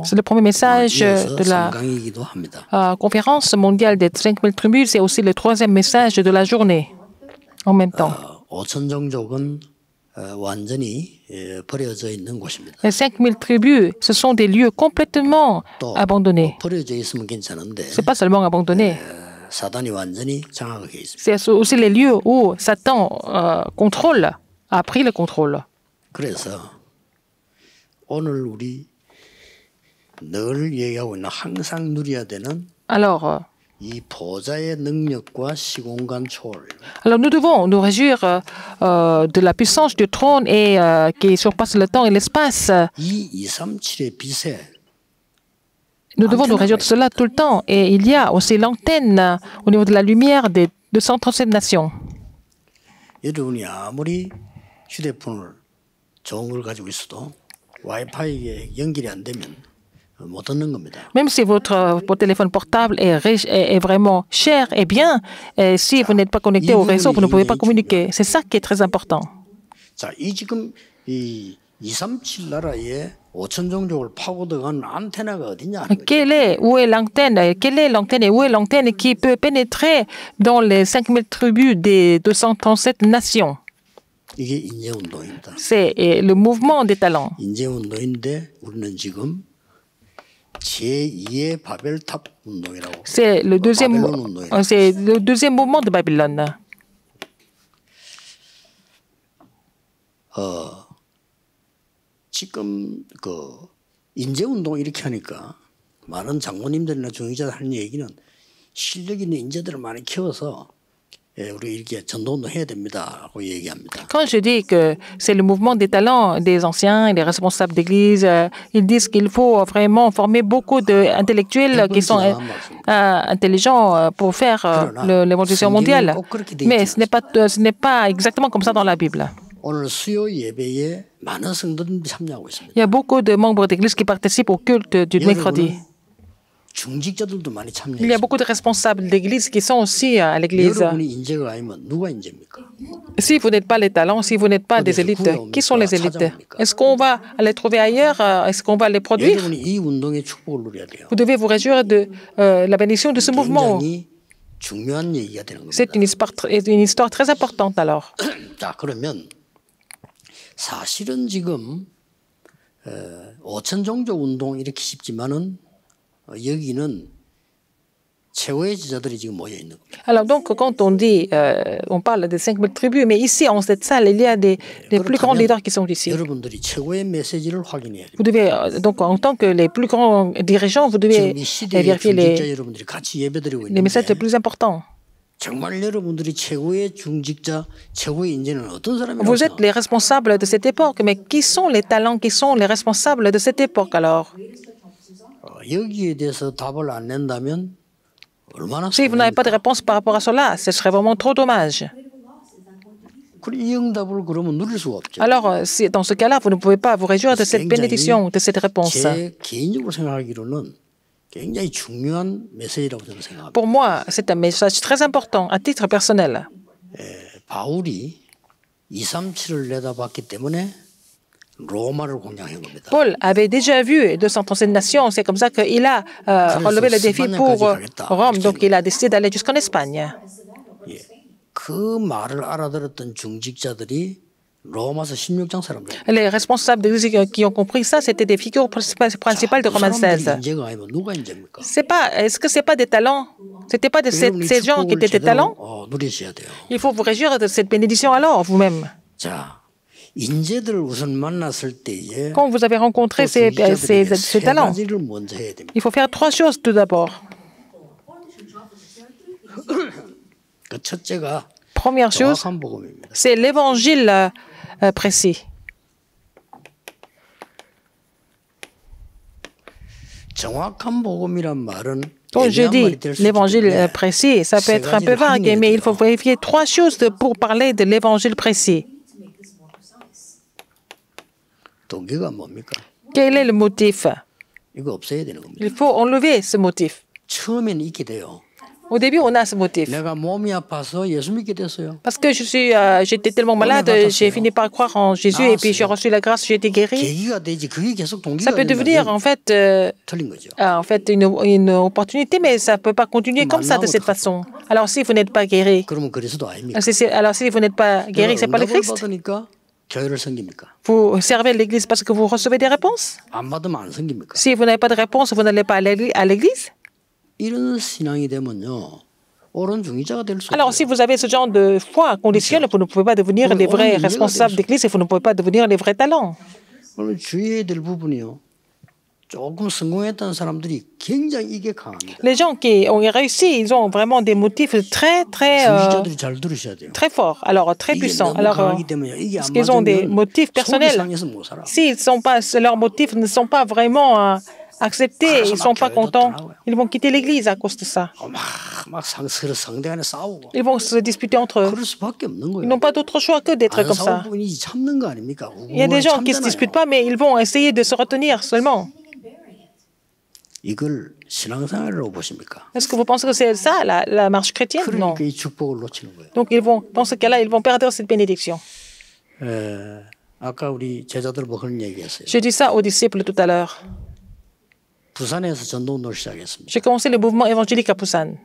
C'est le premier message de la conférence mondiale des 5000 tribus. C'est aussi le troisième message de la journée en même temps. Les 5000 tribus, ce sont des lieux complètement abandonnés. Ce n'est pas seulement abandonné. C'est aussi les lieux où Satan a pris le contrôle. Alors, nous devons nous réjouir de la puissance du trône et qui surpasse le temps et l'espace. Nous devons nous réjouir de cela tout le temps. Et il y a aussi l'antenne au niveau de la lumière des 237 nations. Même si votre téléphone portable est vraiment cher et bien, si vous n'êtes pas connecté au réseau, vous ne pouvez pas communiquer. C'est ça qui est très important. Où est l'antenne? Quelle est l'antenne et où est l'antenne qui peut pénétrer dans les 5000 tribus des 237 nations? C'est le mouvement des talents. C'est le deuxième mouvement de Babylone. 지금 인재운동 이렇게 하니까 많은 장로님들이나 중직자들 하는 얘기는 실력 있는 인재들을 많이 키워서 우리 이렇게 전도운동 해야 됩니다라고 얘기합니다. Quand je dis que c'est le mouvement des talents des anciens et des responsables d'église, ils disent qu'il faut vraiment former beaucoup d'intellectuels qui sont intelligents pour faire l'évolution mondiale. Mais ce n'est pas exactement comme ça dans la Bible. Il y a beaucoup de membres d'église qui participent au culte du mercredi. Il y a beaucoup de responsables d'église qui sont aussi à l'église. Si vous n'êtes pas les talents, si vous n'êtes pas des élites, qui sont les élites? Est-ce qu'on va les trouver ailleurs? Est-ce qu'on va les produire? Vous devez vous réjouir de la bénédiction de ce mouvement. C'est une histoire très importante alors. 사실은 지금 5천 종족 운동 이렇게 쉽지만은 여기는 최고의 지자들이 지금 모여 있는 겁니다. Alors donc quand on dit on parle de 5000 tribus, mais ici en cette salle il y a des plus grands leaders qui sont ici. 여러분들이 최고의 메시지를 확인해야 돼요. Vous devez donc en tant que les plus grands dirigeants, vous devez vérifier les messages les plus importants. Vous êtes les responsables de cette époque, mais qui sont les talents, qui sont les responsables de cette époque alors? Si vous n'avez pas de réponse par rapport à cela, ce serait vraiment trop dommage. Alors, dans ce cas-là, vous ne pouvez pas vous réjouir de cette bénédiction, de cette réponse. Pour moi, c'est un message très important à titre personnel. Paul avait déjà vu 237 nations, c'est comme ça qu'il a relevé le défi pour Rome, donc il a décidé d'aller jusqu'en Espagne. Les responsables d'église qui ont compris ça, c'était des figures principales de Romains 16. Est-ce que ce n'est pas des talents? Ce n'était pas ces gens qui étaient des talents? Il faut vous réjouir de cette bénédiction alors, vous-même. Quand vous avez rencontré ces talents, il faut faire trois choses tout d'abord. Première chose, c'est l'évangile précis. Quand je dis l'évangile précis, ça peut être un peu vague, mais il faut vérifier trois choses pour parler de l'évangile précis. Quel est le motif? Il faut enlever ce motif. Au début, on a ce motif. 내가 몸이 아파서 예수 믿게 됐어요. Parce que j'étais tellement malade, j'ai fini par croire en Jésus et puis j'ai reçu la grâce, j'ai été guéri. 계기가 되지 그게 계속 동기가 Ça peut devenir 틀린 거죠. en fait une opportunité, mais ça ne peut pas continuer comme ça, de cette façon. Alors si vous n'êtes pas guéri, 그러면 그리스도 아닙니까? alors si vous n'êtes pas guéri, ce n'est pas le 응답을 Christ. 받으니까 교회를 섬깁니까? Vous servez l'Église parce que vous recevez des réponses. 안 받으면 안 섬깁니까? Si vous n'avez pas de réponse, vous n'allez pas à l'Église. 이런 신앙이 되면요. 옳은 중의자가 될 수 Alors, 없어요. si vous avez ce genre de foi conditionnelle, vous ne pouvez pas devenir les vrais responsables d'Église et vous ne pouvez pas devenir les vrais talents. 오늘 주의해야 될 부분이요. 조금 성공했다는 사람들이 굉장히 이게 강합니다. Les gens qui ont réussi, ils ont vraiment des motifs très 중의자들이 잘 들으셔야 돼요. forts, alors très 이게 puissants. 너무 Alors, 강하기 때문에 이게 안 parce qu'ils ont des 맞으면 motifs personnels. 속이 상해서 못 살아. Si leurs motifs ne sont pas vraiment acceptés, ils ne sont pas contents, ils vont quitter l'Église à cause de ça. 막 서로 성대 안에 싸우고. Ils vont se disputer entre eux. 그럴 수밖에 없는 거예요. Ils n'ont pas d'autre choix que d'être 안 comme ça. 싸울 뿐이지 참는 거 아닙니까? Il y a des gens qui ne se disputent pas, mais ils vont essayer de se retenir seulement. 이걸 신앙생활이라고 보십니까? Est-ce que vous pensez que c'est ça, la marche chrétienne? Non. 그러니까 이 축복을 놓치는 거예요. Donc, dans ce cas-là, ils vont perdre cette bénédiction. 아까 우리 제자들 보고 그런 얘기했어요. Je dis ça aux disciples tout à l'heure. 부산에서 전도운동을 시작했습니다. J'ai commencé le mouvement évangélique à Busan.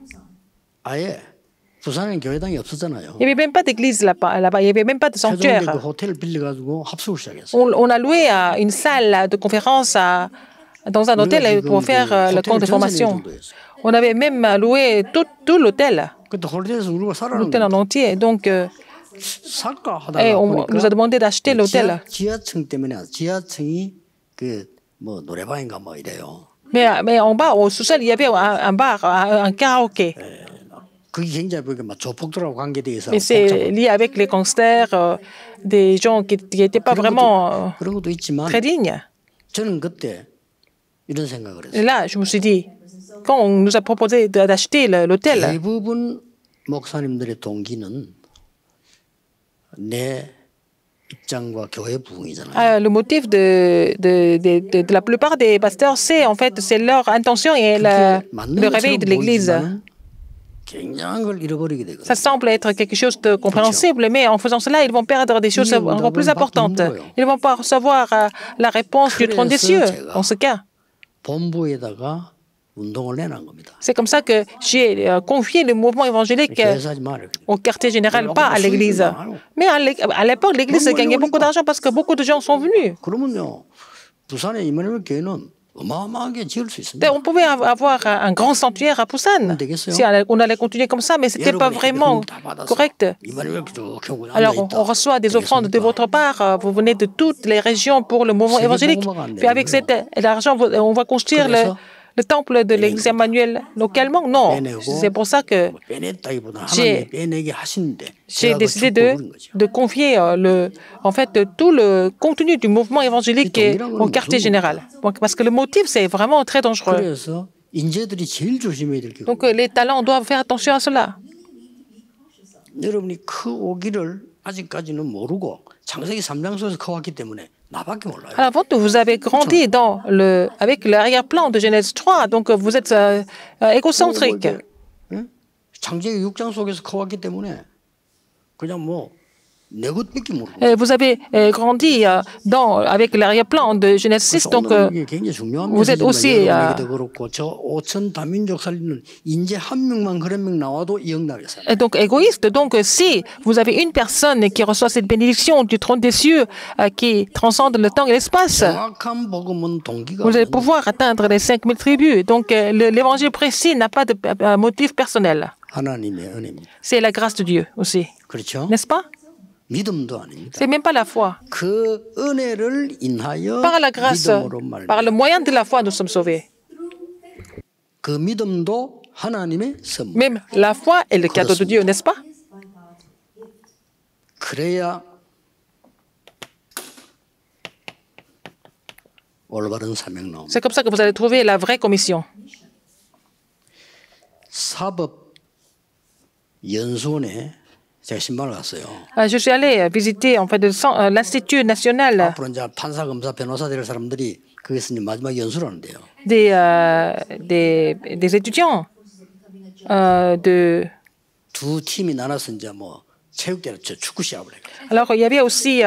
아예 부산에는 교회당이 없었잖아요. Il n'y avait même pas d'église là-bas. Il n'y avait même pas de 최종적으로 sanctuaire. 호텔 빌려가지고 합숙을 시작했어요. On a loué une salle de conférence dans un hôtel pour faire le camp de formation. On avait même loué tout l'hôtel, 그때 호텔에서 우리가 살아는 l'hôtel en entier. Donc, 살까 et 하다가 on nous a demandé d'acheter l'hôtel. 지하층 때문에 지하층이 그 뭐 노래방인가 뭐 이래요. Mais en bas, au sous-sol, il y avait un bar, un karaoké. 그게 굉장히 보니까 막 조폭들하고 관계돼 있어. Mais c'est lié avec les gangsters, des gens qui n'étaient pas vraiment 그런 것도 있지만 très dignes. 저는 그때 이런 생각을 Et 했어요. là, je me suis dit, quand on nous a proposé d'acheter l'hôtel, 대부분 목사님들의 동기는 내 입장과 교회 부흥이잖아요. le motif de la plupart des pasteurs, c'est leur intention et le réveil de l'Église. 굉장한 걸 잃어버리게 되거든요. Ça semble être quelque chose de compréhensible, mais en faisant cela, ils vont perdre des choses encore plus importantes. Ils ne vont pas recevoir la réponse du trône des cieux, dans ce cas. 본부에다가 운동을 내놓은 겁니다. C'est comme ça que j'ai confié le mouvement évangélique 교회에서 하지 말아요. au quartier général, pas à l'Église. Mais à l'époque, l'Église gagnait beaucoup d'argent parce que beaucoup de gens sont venus. 그러면요, 부산의 이마누엘 교회는 어마어마하게 지을 수 있습니다. On pouvait avoir un grand sanctuaire à Busan si on allait continuer comme ça, mais ce n'était pas vraiment correct. Alors, on reçoit des offrandes de votre part, vous venez de toutes les régions pour le mouvement évangélique. Puis avec cet argent, on va construire le temple de l'Église Emmanuel localement. Non, c'est pour ça que j'ai décidé de confier en fait, tout le contenu du mouvement évangélique au quartier général. Parce que le motif, c'est vraiment très dangereux. Donc les talents doivent faire attention à cela. 여러분이 오기를 아직까지는 모르고 창세기 3장 속에서 커왔기 때문에 나밖에 몰라요. Alors, vous avez grandi avec l'arrière-plan de Genèse 3, donc vous êtes égocentrique. 창세기 6장 속에서 커왔기 때문에 그냥 뭐 내 것밖에 모르고. Vous avez grandi avec l'arrière-plan de Genèse 6, donc vous êtes aussi donc égoïste. Donc si vous avez une personne qui reçoit cette bénédiction du trône des cieux qui transcende le temps et l'espace, vous allez pouvoir atteindre les 5000 tribus. Donc l'évangile précis n'a pas de motif personnel. C'est la grâce de Dieu aussi, n'est-ce pas? C'est même pas la foi. Par la grâce, par le moyen de la foi, nous sommes sauvés. Même la foi est le cadeau de Dieu, n'est-ce pas? C'est comme ça que vous allez trouver la vraie commission. Je suis allé visiter en fait, l'Institut national des étudiants 두 팀이 나눠서 이제 뭐 체육대회 축구 시합을 해요. Alors, il y avait aussi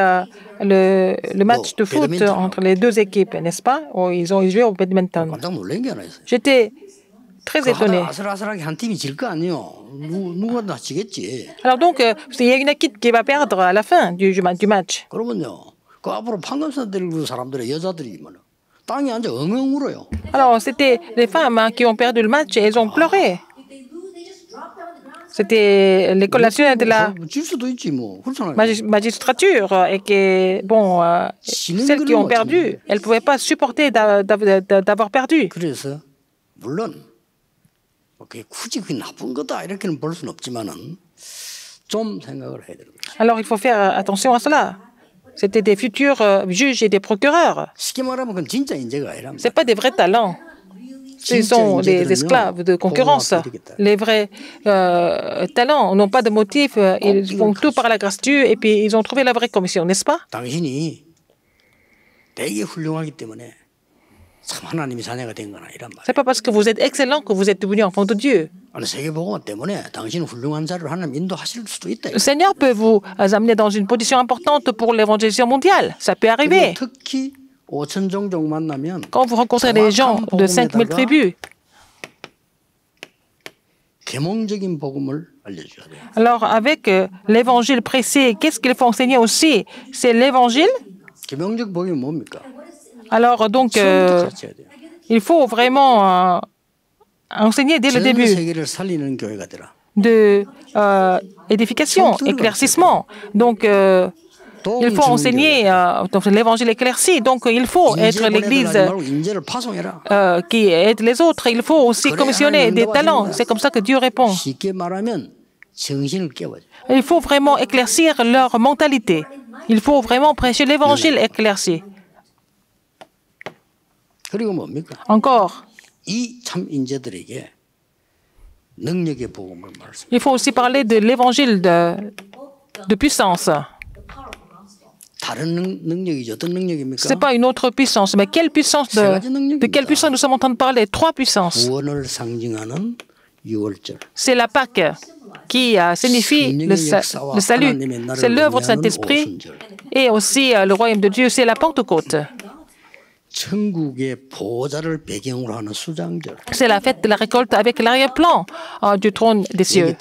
le match de foot entre les deux équipes, n'est-ce pas? Où ils ont joué au badminton. 깜짝 놀란 게 하나 있어요. J'étais très étonné. 아슬아슬하게 한 팀이 질 거 아니에요. 누가 다 지겠지. Alors donc, il y a une équipe qui va perdre à la fin du match. 그러면요. 그 앞으로 판검사 들고 사람들의 여자들이 땅에 앉아 엉엉 울어요. Alors, c'était les femmes qui ont perdu le match et elles ont pleuré. C'était l'école nationale de la 질 수도 있지 뭐. 그렇잖아요. magistrature et que, bon, celles qui ont perdu, elles ne pouvaient pas supporter d'avoir perdu. 그래서 물론 굳이 그게 나쁜 거다 이렇게는 볼 수는 없지만은 좀 생각을 해야 되는 거죠. Alors, il faut faire attention à cela. C'était des futurs juges et des procureurs. 쉽게 말하면 그건 진짜 인재가 아니라. C'est pas des vrais talents. Ce sont des esclaves de concurrence. Les vrais talents n'ont pas de motif. Ils font tout par la grâce de Dieu et puis ils ont trouvé la vraie commission, n'est-ce pas? 당신이 되게 훌륭하기 때문에 참 하나님의 자녀가 된 건 아니란 말이에요. C'est pas parce que vous êtes excellent que vous êtes devenu enfant de Dieu. 세계복음 때문에 당신은 훌륭한 자를 하나님 인도하실 수도 있다. Le Seigneur peut vous amener dans une position importante pour l'évangélisation mondiale. Ça peut arriver. 특히 5천 종족 만나면 Quand vous rencontrez des gens de 5000 tribus, 계몽적인 복음을 알려줘야 돼요. alors avec l'évangile précis, qu'est-ce qu'il faut enseigner aussi? C'est l'évangile. 계몽적 복음이 뭡니까? Alors donc, il faut vraiment enseigner dès le début de édification, éclaircissement. Donc, il faut enseigner l'évangile éclairci. Donc, il faut être l'Église qui aide les autres. Il faut aussi commissionner des talents. C'est comme ça que Dieu répond. Il faut vraiment éclaircir leur mentalité. Il faut vraiment prêcher l'évangile éclairci. Encore, il faut aussi parler de l'évangile de puissance. Ce n'est pas une autre puissance, mais quelle puissance de quelle puissance nous sommes en train de parler? Trois puissances. C'est la Pâque qui signifie le salut. C'est l'œuvre du Saint-Esprit et aussi le royaume de Dieu, c'est la Pentecôte. C'est la fête de la récolte avec l'arrière-plan du trône des cieux.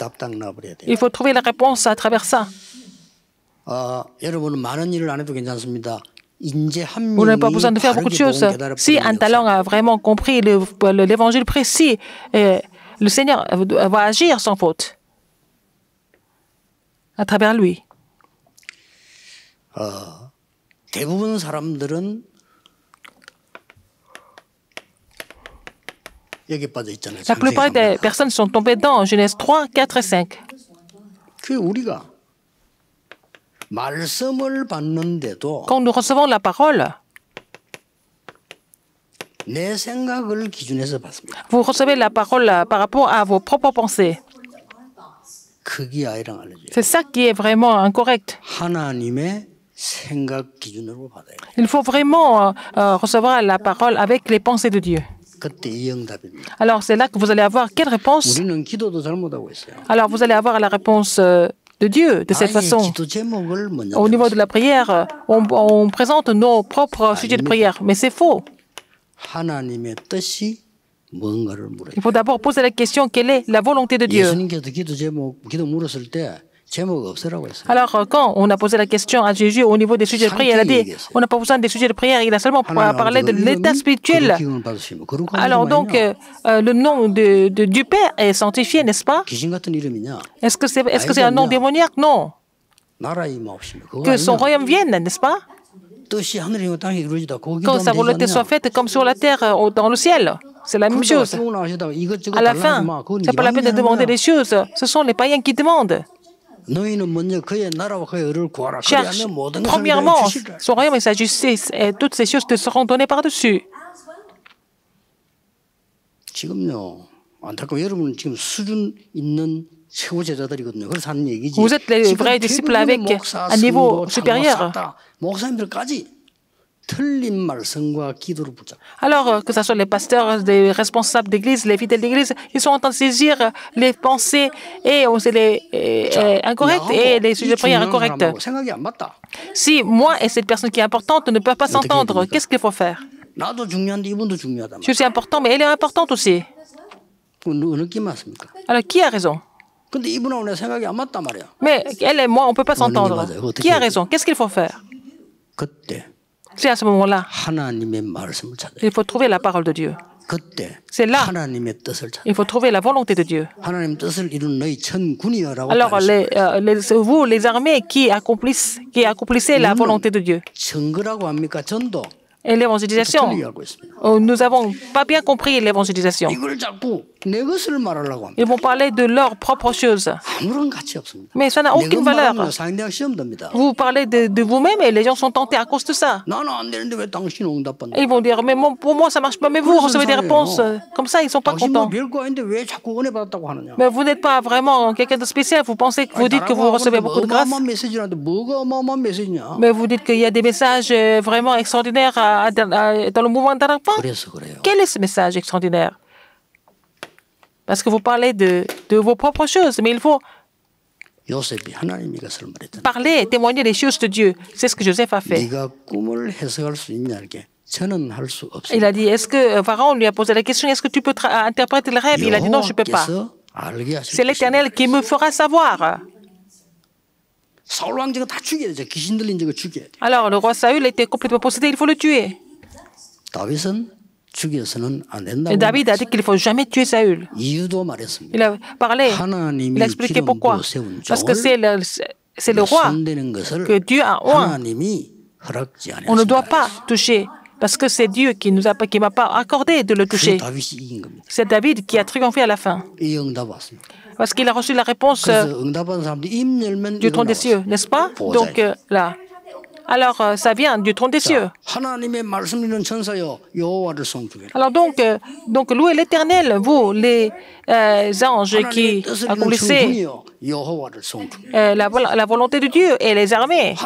Il faut trouver la réponse à travers ça. Vous n'avez pas besoin de faire beaucoup de choses. Si un talent a vraiment compris l'évangile précis, le Seigneur va agir sans faute à travers lui. La plupart des personnes sont tombées dans Genèse 3, 4 et 5. Quand nous recevons la parole, vous recevez la parole par rapport à vos propres pensées. C'est ça qui est vraiment incorrect. Il faut vraiment recevoir la parole avec les pensées de Dieu. Alors c'est là que vous allez avoir quelle réponse? Alors vous allez avoir la réponse de Dieu de cette façon. Au niveau de la prière, on présente nos propres sujets de prière, mais c'est faux. Il faut d'abord poser la question, quelle est la volonté de Dieu? Alors, quand on a posé la question à Jésus au niveau des sujets de prière, il a dit, on n'a pas besoin des sujets de prière, il a seulement parlé de l'état spirituel. Alors donc, le nom du Père est sanctifié, n'est-ce pas? Est-ce que c'est un nom démoniaque? Non. Que son royaume vienne, n'est-ce pas? Que sa volonté soit faite comme sur la terre, dans le ciel. C'est la même chose. À la fin, ce n'est pas la peine de demander des choses. Ce sont les païens qui demandent. Cherche, premièrement, son royaume et sa justice, et toutes ces choses te seront données par-dessus. Vous êtes les vrais disciples avec un niveau supérieur. 틀린 말씀과 기도로 붙잡고. Alors que ce soit les pasteurs, les responsables d'église, les fidèles d'église, ils sont en train de saisir les pensées et aussi les incorrectes et les sujets de prière incorrects. 생각이 안 맞다. Si moi et cette personne qui est importante ne peuvent pas s'entendre, qu'est-ce qu'il faut faire? 나도 중요한데 이분도 중요하다. Je suis important, mais elle est importante aussi. 어느 게 맞습니까? Alors qui a raison? 근데 이분하고 내 생각이 안 맞단 말이야. Mais elle et moi, on ne peut pas s'entendre. Qui a raison? Qu'est-ce qu'il faut faire? 그때 C'est à ce moment-là. 하나님의 말씀을 찾아야 돼. Il faut trouver la parole de Dieu. 그때 C'est là. 하나님의 뜻을 찾아. Il faut trouver la volonté de Dieu. 하나님 뜻을 이룬 너희 천군이여라고. Alors, vous, les armées qui accomplissaient la volonté de Dieu. 증거라고 합니까? 전도. Et l'évangélisation, nous n'avons pas bien compris l'évangélisation. 이걸 자꾸 내 것을 말하려고 합니다. Ils vont parler de leurs propres choses. 아무런 가치 없습니다. Mais ça n'a aucune valeur. 상대학 시험 듭니다. Vous parlez de vous-même et les gens sont tentés à cause de ça. 나는 안 되는데 왜 당신은 응답받나? Et ils vont dire, mais pour moi, ça ne marche pas. Mais vous recevez des réponses. Comme ça, ils ne sont pas 당신 contents. 별거 아닌데 왜 자꾸 은혜 받았다고 하느냐? Mais vous n'êtes pas vraiment quelqu'un de spécial. Vous pensez que vous dites que vous recevez beaucoup de grâce. 어마어마한 메시지라는데 뭐가 어마어마한 메시지냐? Mais vous dites qu'il y a des messages vraiment extraordinaires dans le mouvement d'Arafat. 그래서 그래요. Quel est ce message extraordinaire? Parce que vous parlez de vos propres choses, mais il faut 요셉이 하나님이 것을 말했잖아. parler et témoigner des choses de Dieu. C'est ce que Joseph a fait. 네가 꿈을 해석할 수 있냐 이렇게. 저는 할 수 없어요. Il a dit, est-ce que Pharaon lui a posé la question, est-ce que tu peux interpréter le rêve? Il a dit non, je ne peux pas. C'est l'Éternel qui me fera savoir. 사울 왕제가 다 죽여야 돼. 귀신 들린 적을 죽여야 돼. Alors le roi Saül était complètement possédé, il faut le tuer. 다윗은 죽여서는 안 된다고. Et David a dit qu'il ne faut jamais tuer Saül. 이유도 말했습니다. Il a parlé, il a expliqué pourquoi. Parce que c'est le roi que Dieu a oint. On ne doit pas toucher. Parce que c'est Dieu qui ne m'a pas accordé de le toucher. C'est David qui a triomphé à la fin. Parce qu'il a reçu la réponse du trône des cieux, n'est-ce pas? Donc là. Alors, ça vient du trône des cieux. Alors donc louez l'Éternel, vous, les anges qui accomplissez la volonté de Dieu et les armées.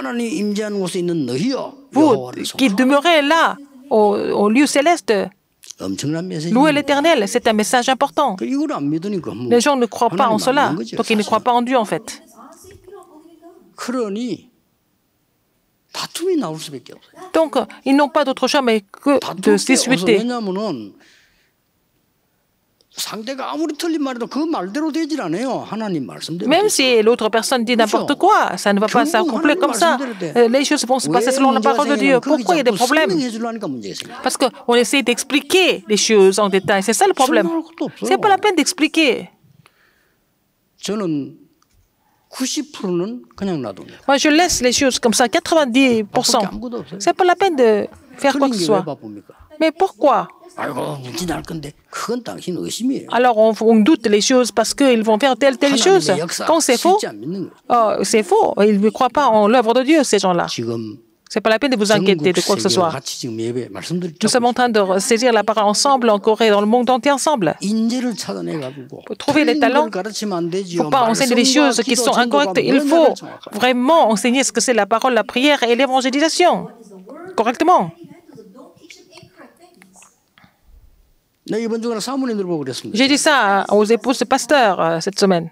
Vous qui demeurez là, au lieu céleste, louez l'Éternel, c'est un message important. Les gens ne croient pas en cela, donc ils ne croient pas en Dieu en fait. Donc, ils n'ont pas d'autre choix mais que de se disputer. Même si l'autre personne dit n'importe quoi, ça ne va pas s'accomplir comme ça. Les choses vont se passer selon la parole de Dieu. Pourquoi il y a des problèmes? Parce qu'on essaie d'expliquer les choses en détail. C'est ça le problème. Ce n'est pas la peine d'expliquer. Moi, je laisse les choses comme ça, 90%. Ce n'est pas la peine de faire quoi que ce soit. Mais pourquoi? Alors, on doute les choses parce qu'ils vont faire telle chose. Quand c'est faux, c'est faux. Ils ne croient pas en l'œuvre de Dieu, ces gens-là. Ce n'est pas la peine de vous inquiéter de quoi que ce soit. Nous sommes en train de saisir la parole ensemble, en Corée, dans le monde entier ensemble. Pour trouver les talents, il ne faut pas enseigner des choses qui sont incorrectes. Il faut vraiment enseigner ce que c'est la parole, la prière et l'évangélisation, correctement. J'ai dit ça aux épouses de pasteurs cette semaine.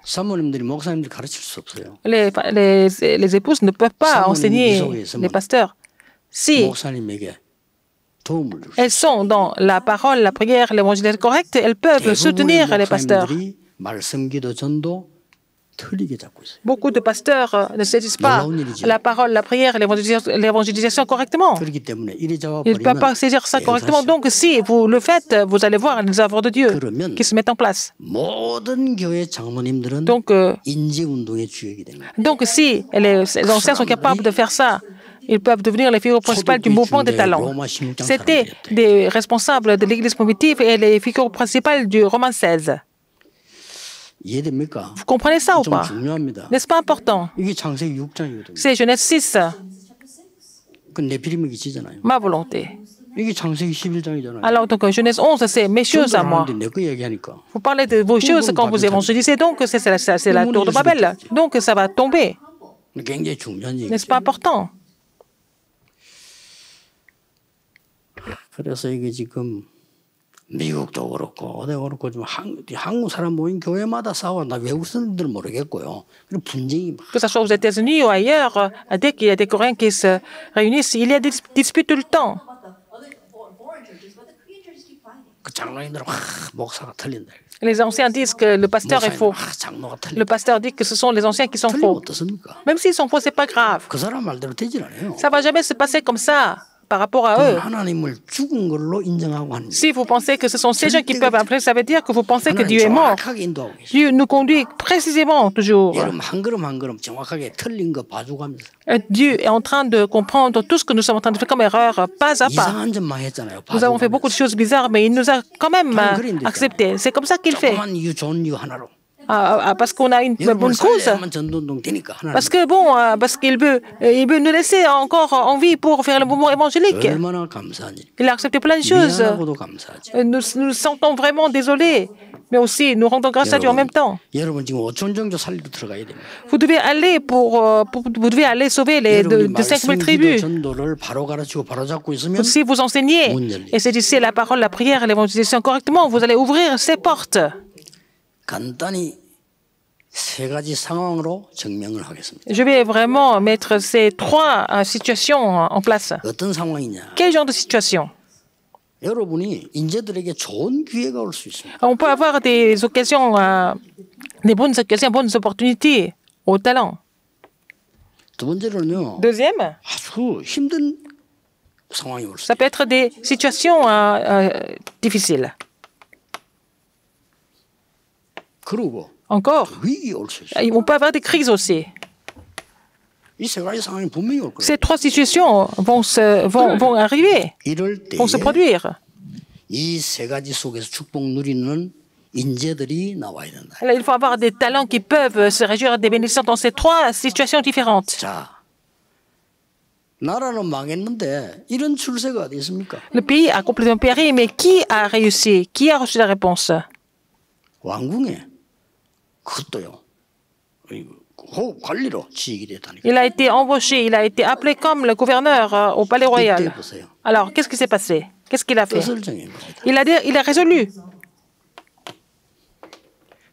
Les épouses ne peuvent pas enseigner les pasteurs. Si elles sont dans la parole, la prière, l'évangélisation correcte, elles peuvent soutenir les pasteurs. Beaucoup de pasteurs ne saisissent pas la parole, la prière, l'évangélisation correctement. Ils ne peuvent pas saisir ça correctement. Donc, si vous le faites, vous allez voir les œuvres de Dieu qui se mettent en place. Donc si les anciens sont capables de faire ça, ils peuvent devenir les figures principales du mouvement des talents. C'était des responsables de l'Église primitive et les figures principales du Romain 16. Vous comprenez ça ou pas? N'est-ce pas important? C'est Genèse 6. Ma volonté. Alors, donc, Genèse 11, c'est mes choses à moi. Vous parlez de vos choses quand vous évangélisez, donc c'est la tour de Babel. Donc, ça va tomber. N'est-ce pas important? 그래서 이게 지금 미국도 그렇고 어디 그렇고 좀 한국 사람 모인 교회마다 싸워. 나 외국 사람들은 모르겠고요. 그리고 분쟁이 막. Que ce soit aux États-Unis ou ailleurs, dès qu'il y a des Coréens qui se réunissent, il y a des disputes tout le temps. 그 장로님들은 목사가 틀린다. Les anciens disent que le pasteur est faux. 장로가 틀린다. Le pasteur dit que ce sont les anciens qui sont 틀리면 faux. 어떻습니까? Même s'ils sont faux, c'est pas grave. 그 사람 말대로 되질 않아요. Ça va jamais se passer comme ça par rapport à eux. 하나님을 죽은 걸로 인정하고 하는. Si vous pensez que ce sont ces gens qui peuvent appeler, ça veut dire que vous pensez que Dieu est mort. 정확하게 인도하고 계시죠. Dieu nous conduit précisément toujours. 여러분 한 걸음 한 걸음 정확하게 틀린 거 봐주고하면서. Dieu est en train de comprendre tout ce que nous sommes en train de faire comme erreur, pas à pas. 이상한 점만 했잖아요. Nous avons fait beaucoup de choses bizarres, mais il nous a quand même acceptés. C'est comme ça qu'il fait. 조그만 이유 좋은 이유 하나로. Parce qu'on a une bonne cause. 전도운동 되니까 하나님. Parce que bon, parce qu'il veut nous laisser encore en vie pour faire le mouvement évangélique. 얼마나 감사한 일. Il a accepté plein de choses. 미안하고도 감사하지. Nous nous sentons vraiment désolés, mais aussi nous rendons grâce à Dieu en même temps. 여러분 지금 5천 정도 살리러 들어가야 됩니다. Vous devez aller vous devez aller sauver les de 5000 tribus. 전도를 바로 가르치고 바로 잡고 있으면 Si vous enseignez et saisissez la parole, la prière et l'évangélisation correctement, vous allez ouvrir ces portes. 간단히 세 가지 상황으로 증명을 하겠습니다. Je vais vraiment mettre ces trois situations en place. 어떤 상황이냐? Quel genre de situation? 여러분이 인재들에게 좋은 기회가 올 수 있습니다. On peut avoir des occasions, des bonnes occasions, bonnes opportunités au talent. 두 번째로는요. Deuxième, 아주 힘든 상황이 올 수 ça peut être des situations difficiles. 그리고 Encore, 위기 올 수 있어요. on peut avoir des crises aussi. 이 세 가지 상황이 분명히 올 거예요. Ces trois situations vont arriver, 이럴 때 vont se produire. 이 세 가지 속에서 축복 누리는 인재들이 나와야 된다. Alors, il faut avoir des talents qui peuvent se réjouir des bénédictions dans ces trois situations différentes. 자, 나라는 망했는데 이런 출세가 어디 있습니까? Le pays a complètement péri, mais qui a réussi? Qui a reçu la réponse? 왕궁에 그것도요. 호흡 관리로 지휘이 됐다니까. Il a été embauché, il a été appelé comme le gouverneur au palais royal. Alors, qu'est-ce qui s'est passé? Qu'est-ce qu'il a fait? 뜻을 정해 봅니다. Il a résolu.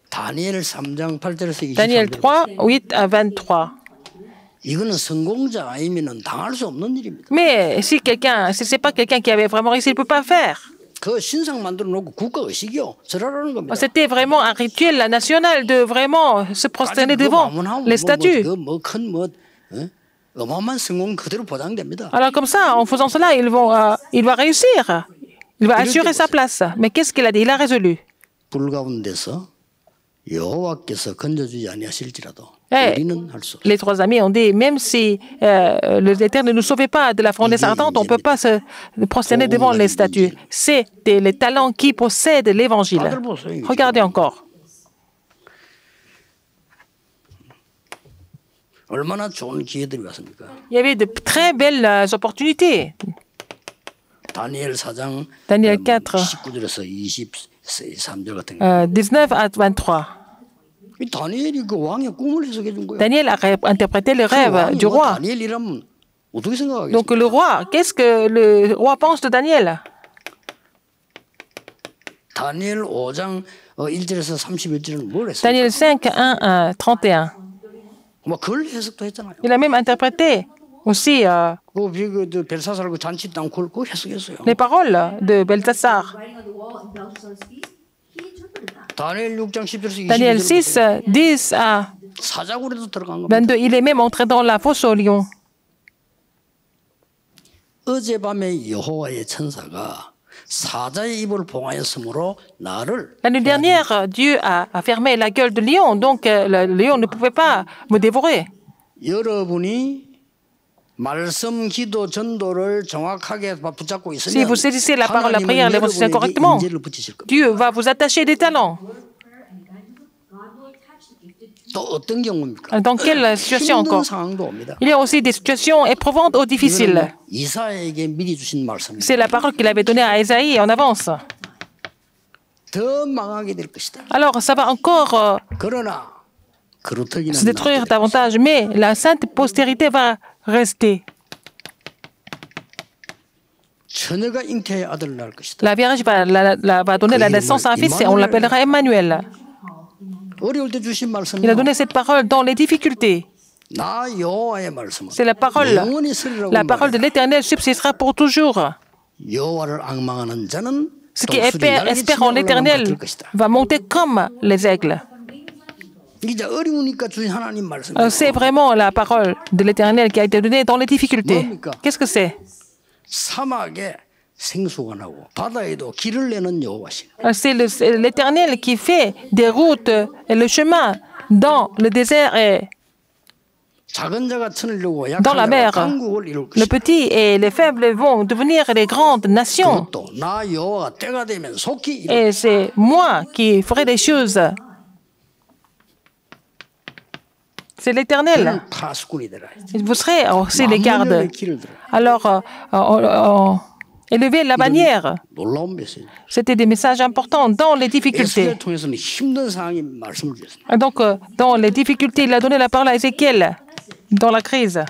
다니엘 3장 8절에서 23절. Daniel 3, 8 à 23. 이거는 성공자 아니면은 당할 수 없는 일입니다. Mais si c'est pas quelqu'un qui avait vraiment réussi, il ne peut pas faire. 그 신상 만들어 놓고 국가 의식이요. 절하라는 겁니다. C'était vraiment un rituel national de vraiment se prosterner devant les statues. 어마어마한 성공 그대로 보장됩니다. Alors comme ça, en faisant cela, il va réussir. Il va assurer sa place. Mais qu'est-ce qu'il a dit? Il a résolu. 불 가운데서 여호와께서 건져주지 아니하실지라도 우리는 할 수 없어. Les trois amis ont dit, même si l'Éternel ne nous sauvait pas de la fournaise ardente, on ne peut pas se prosterner devant les statues. C'est les talents qui possèdent l'Évangile. Regardez encore. 얼마나 좋은 기회들이 왔습니까? Il y avait de très belles opportunités. 다니엘 4장 Daniel 4, 19절에서 23절 같은 거. 19 à 23. 다니엘이 그 왕의 꿈을 해석해 준 거예요. Daniel a interprété le rêve du roi. 다니엘이라면 어떻게 생각하겠어요? Donc le roi, qu'est-ce que le roi pense de Daniel? 다니엘 5장 1절에서 31절은 뭘 했어요? Daniel 5, 1 à 31. 뭐 그걸 해석도 했잖아요. Il a même interprété aussi 그 벨사살 그 잔치 땅 그거 해석했어요. les paroles de Belsassar. 다니엘 6장 10절에서 Daniel 6, 10 à 사자굴에도 들어간 겁니다. 22, il est même entré dans la fosse au lion. 어젯밤에 여호와의 천사가 사자의 입을 봉하였으므로 나를 L'année dernière, Dieu a fermé la gueule du lion, donc le lion ne pouvait pas me dévorer. 여러분이 말씀, 기도, 전도를 정확하게 붙잡고 있으면 Si vous saisissez la parole, la prière, l'évangile correctement, Dieu va vous attacher des talents. 또 어떤 경우입니까? Dans quelle situation 힘든 encore? 상황도 옵니다. Il y a aussi des situations éprouvantes ou difficiles. 이사야에게 미리 주신 말씀입니다. C'est la parole qu'il avait donnée à Ésaïe en avance. 더 망하게 될 것이다. Alors, ça va encore 그러나 그렇다기는 se détruire davantage, mais la sainte postérité va rester. 처녀가 잉태의 아들을 낳을 것이다. La Vierge va donner la naissance à un fils et on l'appellera Emmanuel. 어려울 때 주신 Il a 말씀이요. donné cette parole dans les difficultés. 나 여호와의 말씀은 C'est la parole de l'Éternel subsistera pour toujours. 여호와를 앙망하는 자는 Ce qui espère en l'Éternel va monter comme les aigles. 이제 어려우니까 주신 하나님 말씀이에요. C'est vraiment la parole de l'Éternel qui a été donnée dans les difficultés. Qu'est-ce que c'est? 사막에 생수가 나고 바다에도 길을 내는 여호와시네. C'est l'Éternel qui fait des routes et le chemin dans le désert et 작은 자가 천을려고 dans la 약한 mer. 자가 강국을 이룰 Le 것이다. petit et les faibles vont devenir les grandes nations. 그것도 나 여호와가 때가 되면 속히 이룰. Et c'est moi qui ferai des choses. C'est l'Éternel. 파수꾼이 되라. Vous serez aussi les gardes. 만민의 길을 들어. Alors, élevez la bannière. 놀라운 메시지. C'était des messages importants dans les difficultés. 에스겔을 통해서는 힘든 상황이 말씀을 주셨습니다. Et donc, dans les difficultés, il a donné la parole à Ézéchiel, dans la crise.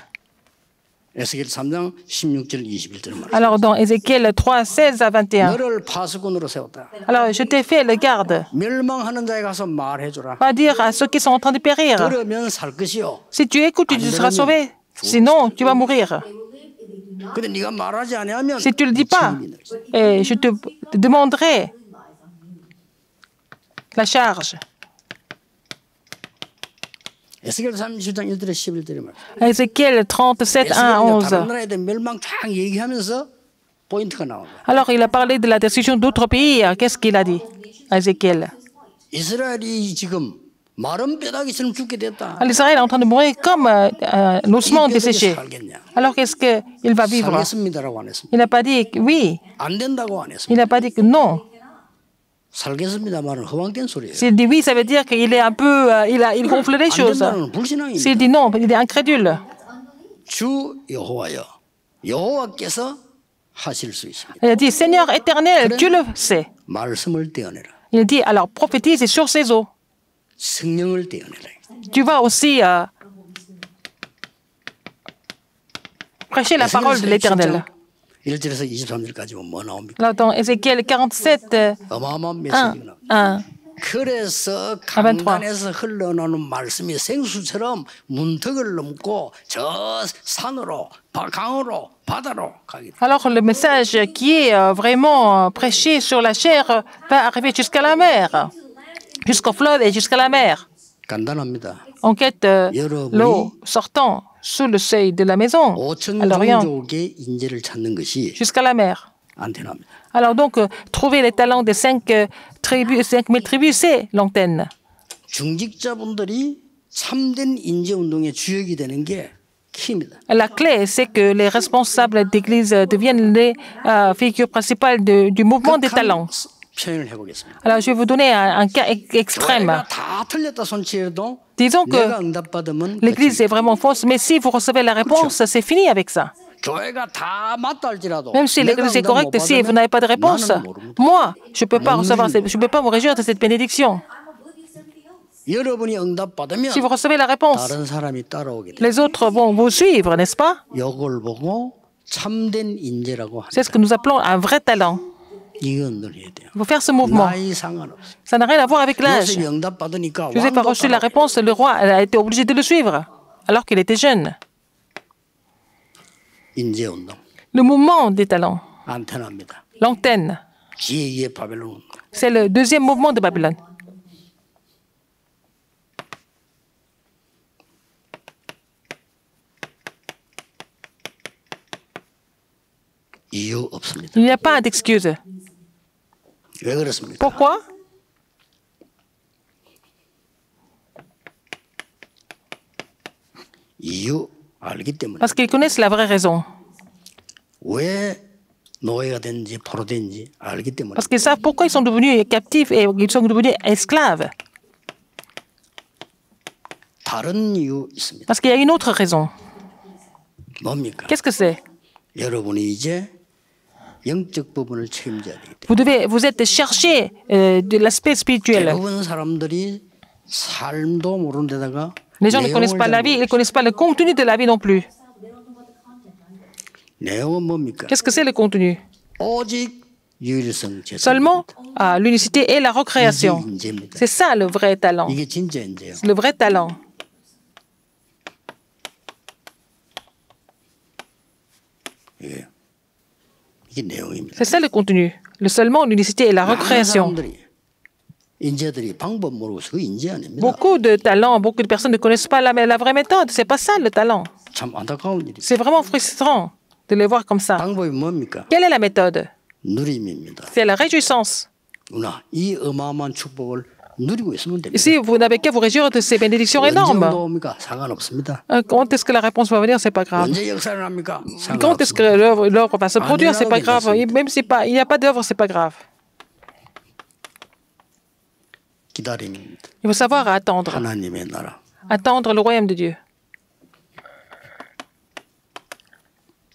에스겔 3장 16절 21절 말. Alors, dans Ézéchiel 3, 16 à 21. 너를 파수꾼으로 세웠다. Alors, je t'ai fait le garde. 멸망하는 자에 가서 말해주라. Va dire à ceux qui sont en train de périr. 들으면 살 것이요. Si tu écoutes, tu seras sauvé. Sinon, tu vas mourir. 근데 네가 말하지 않으면 Si tu ne le dis pas, et je te demanderai la charge. 에스겔 37장 1절에 11절에 말. Ézéchiel 37, 1 à 11. 다른 나라에 대한 멸망 쫙 얘기하면서 포인트가 나옵니다. Alors, il a parlé de la destruction d'autres pays. Qu'est-ce qu'il a dit, Ézéchiel? 이스라엘이 지금 마른 뼈다귀처럼 죽게 됐다. L'Israël est en train de mourir comme un ossement desséché. Alors, qu'est-ce qu'il va vivre? 살겠습니다라고 안 했습니다. Il n'a pas dit que oui. 안 된다고 안 Il 했습니다. n'a pas dit que non. 살겠습니다만은 허황된 소리예요. S'il dit oui, ça veut dire qu'il est un peu, il gonfle les 안 choses. 된다는 불신앙입니다. S'il dit non, il est incrédule. 주 여호와여, 여호와께서 하실 수 있습니다. Il a dit, Seigneur éternel, tu le sais. 말씀을 떼어내라. Il dit, alors prophétise sur ses eaux. 성령을 떼어내라. Tu vas aussi prêcher la parole de l'Éternel. 1절에서 23절까지 보면 뭐 나옵니까? Là, dans Ézéchiel 47, 어마어마한 1, 메시지가 나옵니다. 1. 그래서 강단에서 흘러나오는 말씀이 생수처럼 문턱을 넘고 저 산으로 강으로 바다로 가게 됩니다. Alors le message qui est vraiment prêché sur la chair va arriver jusqu'à la mer, jusqu'au fleuve et jusqu'à la mer. 간단합니다. On quête l'eau sortant sous le seuil de la maison, 5천 à l'Orient, 종족의 인재를 찾는 것이 jusqu'à la mer. 안테나입니다. Alors donc, trouver les talents des 5000 tribus, c'est l'antenne. 중직자분들이 참된 인재운동의 주역이 되는 게 키입니다. La clé, c'est que les responsables d'église deviennent les figures principales du mouvement des talents. 표현을 해보겠습니다. Alors, je vais vous donner un cas extrême. 교회가 다 틀렸다 손치해도 Disons que 내가 응답받으면 l'église est vraiment fausse, mais si vous recevez la réponse, c'est fini avec ça. 교회가 다 맞다 할지라도 Même si l'église est correcte, si vous n'avez pas de réponse, moi, je ne peux pas recevoir, je peux pas me réjouir de cette bénédiction. 여러분이 응답받으면 Si vous recevez la réponse, 다른 사람이 따라오게 돼요. les autres vont vous suivre, n'est-ce pas? 이걸 보고 참된 인재라고 C'est ce que nous appelons un vrai talent. 이건 늘려야 돼요. Il faut faire ce mouvement. 나이 상관없어요. Ça n'a rien à voir avec l'âge. 요셉이 응답받으니까 Joseph a reçu la réponse, le roi a été obligé de le suivre, alors qu'il était jeune. 인재운동 Le mouvement des talents, 안테나입니다. l'antenne, 지혜의 바벨론 운동. c'est le deuxième mouvement de Babylone. 이유 없습니다. Il n'y a pas d'excuse. 왜 그렇습니까? Pourquoi? 이유 알기 때문에. Parce qu'ils connaissent la vraie raison. 왜 노예가 된지 포로된지 알기 때문에. Parce qu'ils savent pourquoi ils sont devenus captifs et ils sont devenus esclaves. 다른 이유 있습니다. Parce qu'il y a une autre raison. 뭡니까? Qu'est-ce que c'est? 여러분이 이제 영적 부분을 책임져야 되기 때문에. Vous êtes cherché de l'aspect spirituel. 대부분 사람들이 삶도 모르는 데다가 Les gens ne connaissent pas la vie, ils ne connaissent pas le contenu de la vie non plus. 내용은 뭡니까? Qu'est-ce que c'est le contenu? 오직 유일성 제도. Seulement l'unicité et la recréation. 인재입니다. C'est ça le vrai talent. 이게 진짜 인재예요. Le vrai talent. 예. 이게 내용입니다. C'est ça le contenu. Le seulement, l'unicité et la 많은 recréation. 사람들이 인재들이 방법 모르고서 그 인재 아닙니다. Beaucoup de talents, beaucoup de personnes ne connaissent pas la vraie méthode. C'est pas ça le talent. 참 안타까운 일입니다. C'est vraiment frustrant de les voir comme ça. 방법이 뭡니까? Quelle est la méthode? 누림입니다. C'est la réjouissance. 누나, 이 어마어마한 축복을 누리고 있으면 됩니다. Ici, vous n'avez qu'à vous réjouir de ces bénédictions 언제 énormes. 옵니까? 상관없습니다. Quand est-ce que la réponse va venir, c'est pas grave. 언제 역사를 합니까? Quand est-ce que l'œuvre va se produire, c'est pas grave. Et même si il n'y a pas d'œuvre, c'est pas grave. 기다림입니다. Il faut savoir attendre. 하나님의 나라. Attendre le royaume de Dieu.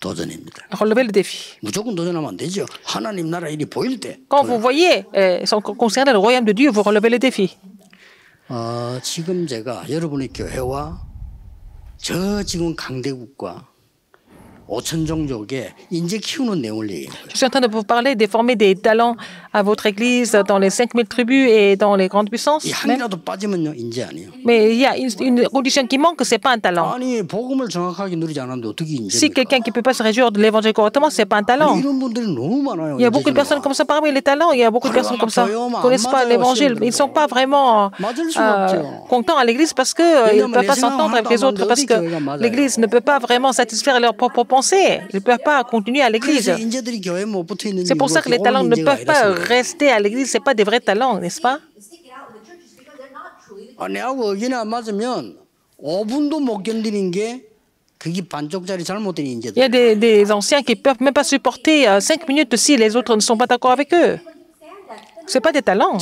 도전입니다. Relever le défi. 무조건 도전하면 안 되죠. 하나님 나라 일이 보일 때. Quand vous voyez, sans concerner le royaume de Dieu, vous relevez le défi. 지금 제가 여러분의 교회와 저 지금 강대국과 5천 종족에 인재 키우는 내용을 얘기해요. Je suis en train de vous parler de former des talents à votre église dans les 5000 tribus et dans les grandes puissances. 이 한 개라도 빠지면요 인재 아니에요. Mais il y a une condition qui manque, c'est pas un talent. 아니 복음을 정확하게 누리지 않았는데 어떻게 Si 인재입니까? quelqu'un qui ne peut pas se réjouir de l'évangile correctement, c'est pas un talent. 이런 분들이 너무 많아요. Il y a beaucoup de personnes comme ça parmi les talents. Il y a beaucoup de personnes comme ça qui ne connaissent pas l'évangile. Ils ne sont pas vraiment contents à l'église parce qu'ils ne peuvent pas s'entendre avec les autres, parce que l'église ne peut pas vraiment satisfaire leurs propres pensées. Ils ne peuvent pas continuer à l'église. 인재들이 교회에 못 붙어 있는 C'est pour ça que les talents ne peuvent pas rester à l'église. Ce n'est pas des vrais talents, n'est-ce pas? 내하고 의견이 안 맞으면 5분도 못 견디는 게 그게 반쪽짜리 잘못된 인재들. Il y a des anciens qui ne peuvent même pas supporter 5 minutes si les autres ne sont pas d'accord avec eux. Ce n'est pas des talents.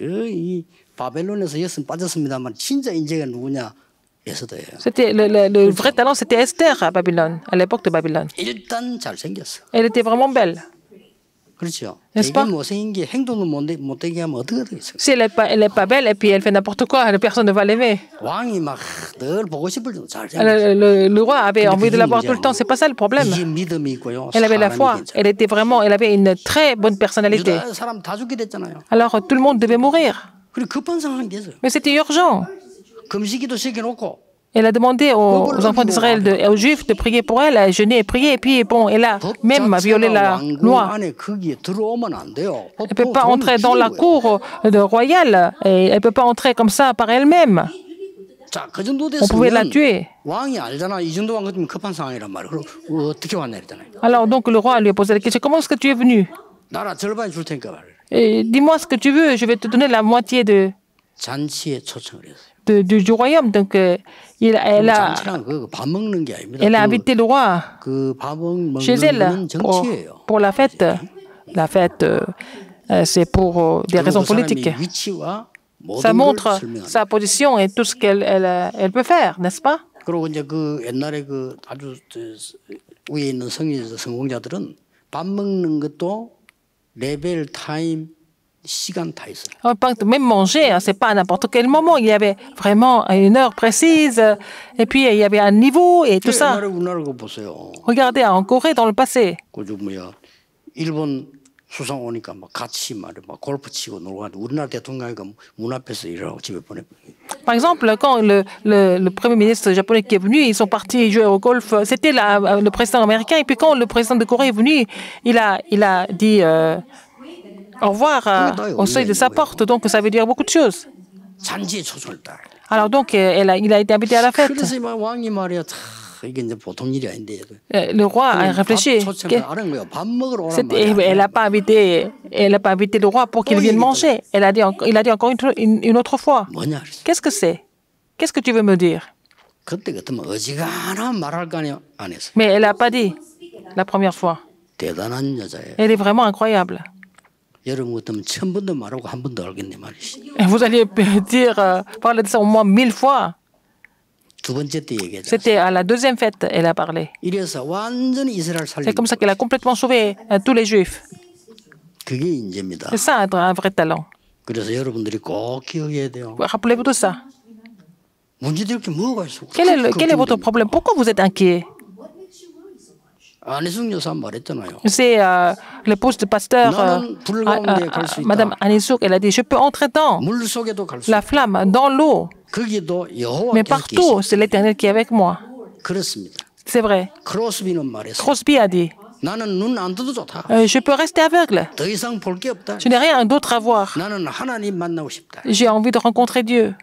이 바벨론에서 여섯 빠졌습니다만 진짜 인재가 누구냐? 에스더예요. C'était le vrai talent, c'était Esther à Babylone, à l'époque de Babylone. 일단 잘생겼어. Elle était vraiment belle. 그렇죠. N'est-ce 되게 pas? 못생긴 게 행동도 못되게 하면 어떻게 되겠어요? Si elle n'est pas belle et puis elle fait n'importe quoi, personne ne va l'aimer. 왕이 막 늘 보고 싶을 정도 잘생겼어. Le roi avait envie de la voir tout le temps, c'est pas ça le problème. 이게 믿음이 있고요. Elle avait la foi, 사람이 elle avait une très bonne personnalité. 유다 사람 다 죽게 됐잖아요. Alors tout le monde devait mourir. 그리고 급한 상황이 됐어요. Mais c'était urgent. 금식기도 시켜놓고 Elle a demandé aux enfants d'Israël et aux Juifs de prier pour elle, à jeûner et prier, et puis bon, elle a même violé la loi. 안에 거기에 들어오면 안 돼요. Elle ne peut pas entrer dans la cour royale, et elle ne peut pas entrer comme ça par elle-même. 자, 그 정도 On pouvait la 됐으면 tuer. 왕이 알잖아. 이 정도 왕 같으면 급한 상황이란 말이야. 그럼 어떻게 왔냐 이랬잖아요. Alors donc le roi lui a posé la question, comment est-ce que tu es venu? 나라 절반 줄 테니까 말이야. Dis-moi ce que tu veux, je vais te donner la moitié 잔치에 초청을 했어요. du royaume. Donc elle a 잔치란 밥 먹는 게 아닙니다. invité le roi 밥 먹는 chez elle 거는 정치예요. pour la fête. La fête, c'est pour des raisons politiques. 위치와 Ça 모든 걸 montre 설명합니다. sa position et tout ce qu'elle peut faire, n'est-ce pas? 그리고 이제 그 옛날에 그 아주 위에 있는 성공자들은 밥 먹는 것도 레벨 타임 시간 다 있어요. Même manger, hein, c'est pas à n'importe quel moment. Il y avait vraiment une heure précise, et puis il y avait un niveau et tout ça. 옛날에 우리나라 거 보세요. Regardez, en Corée, dans le passé, 그저 뭐야 일본 수상 오니까 막 같이 말이야 막 골프 치고 놀고 가는데 우리나라 대통령이가 문 앞에서 일하고 집에 보내. par exemple, quand le Premier ministre japonais qui est venu, ils sont partis jouer au golf. C'était le président américain. Et puis quand le président de Corée est venu, il a dit au revoir au seuil de sa porte. Donc ça veut dire beaucoup de choses. 잔치에 초청을 딱. Alors donc, il a été invité à la fête. 그래서 막 왕이 말이야. 이게 이제 보통 일이 아닌데. Le roi a réfléchi. 밥 먹으러 오란 Elle n'a pas invité le roi pour qu'il vienne manger. Il a dit encore une autre fois. 뭐냐? Qu'est-ce que c'est? Qu'est-ce que tu veux me dire? 그때 같으면 어지간한 말할 거 아니야 안 했어. Mais elle n'a pas dit la première fois. 대단한 여자예요. Elle est vraiment incroyable. 여러분 같으면 1000번도 말하고 한 번도 알겠네 말이지. Et vous allez parler de ça au moins 1000 fois. 두 번째 때 얘기했죠. C'était à la deuxième fête, elle a parlé. 이래서 완전히 이스라엘 C'est 살리고. comme ça qu'elle a complètement sauvé tous les Juifs. 그게 인재입니다. C'est ça, un vrai talent. 그래서 여러분들이 꼭 기억해야 돼요. Rappelez-vous de ça. 문제될 게 뭐가 있어? Quel est votre problème? Pourquoi vous êtes inquiet? 안희숙 여사 말했잖아요. C'est l'épouse du pasteur, 나는 불 가운데 갈 수 Madame 있다. Anisuk. Elle a dit, je peux entrer dans 물 속에도 갈 수 la 있다. flamme, dans l'eau, 거기도 mais 여호와께 함께 partout, 있습니다. c'est l'Éternel qui est avec moi. 그렇습니다. C'est vrai. 크로스비는 말했어요. Crosby a dit, 나는 눈 안 떠도 좋다. je peux rester aveugle. 더 이상 볼 게 없다. Je n'ai rien d'autre à voir. 나는 하나님 만나고 싶다. J'ai envie de rencontrer Dieu.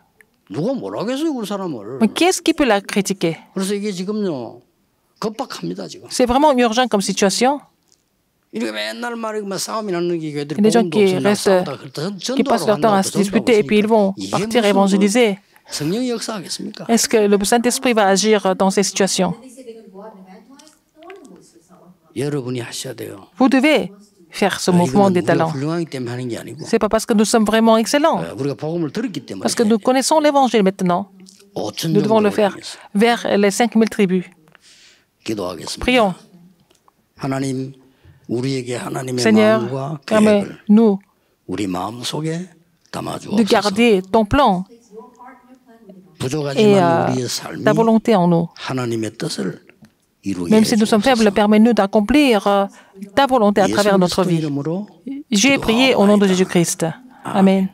누가 뭐라겠어요, 그 사람을. Mais qu'est-ce qui peut la critiquer? 그래서 이게 지금요 급박합니다 지금. C'est vraiment urgent comme situation. 이렇게 맨날 말이 막 싸움이 나는 게 Il y a 걔들이 des gens 복음도 qui 없으나 restent, 싸우다 qui passent leur temps à se disputer et puis ils vont partir évangéliser. 성령이 역사하겠습니까? Est-ce que le Saint-Esprit va agir dans ces situations? 여러분이 하셔야 돼요. Vous devez faire ce mouvement des 우리가 talents. 훌륭하기 때문에 하는 게 아니고 Ce n'est pas parce que nous sommes vraiment excellents, 우리가 복음을 들었기 때문에 parce que nous connaissons l'Évangile maintenant. 5천 Nous devons le 정도를 faire 위해서 vers les 5000 tribus. 기도하겠습니다. Prions. 하나님 우리에게 하나님의 Seigneur, 마음과 계획을 permets-nous 우리 마음 속에 de 담아주옵소서. garder ton plan et 부족하지만 우리의 삶이 ta volonté en nous. 하나님의 뜻을 이루게 Même si nous sommes faibles, 해주옵소서. permets-nous d'accomplir ta volonté à 예수 travers notre 그리스도 vie. 이름으로 J'ai prié au nom de Jésus-Christ. Amen.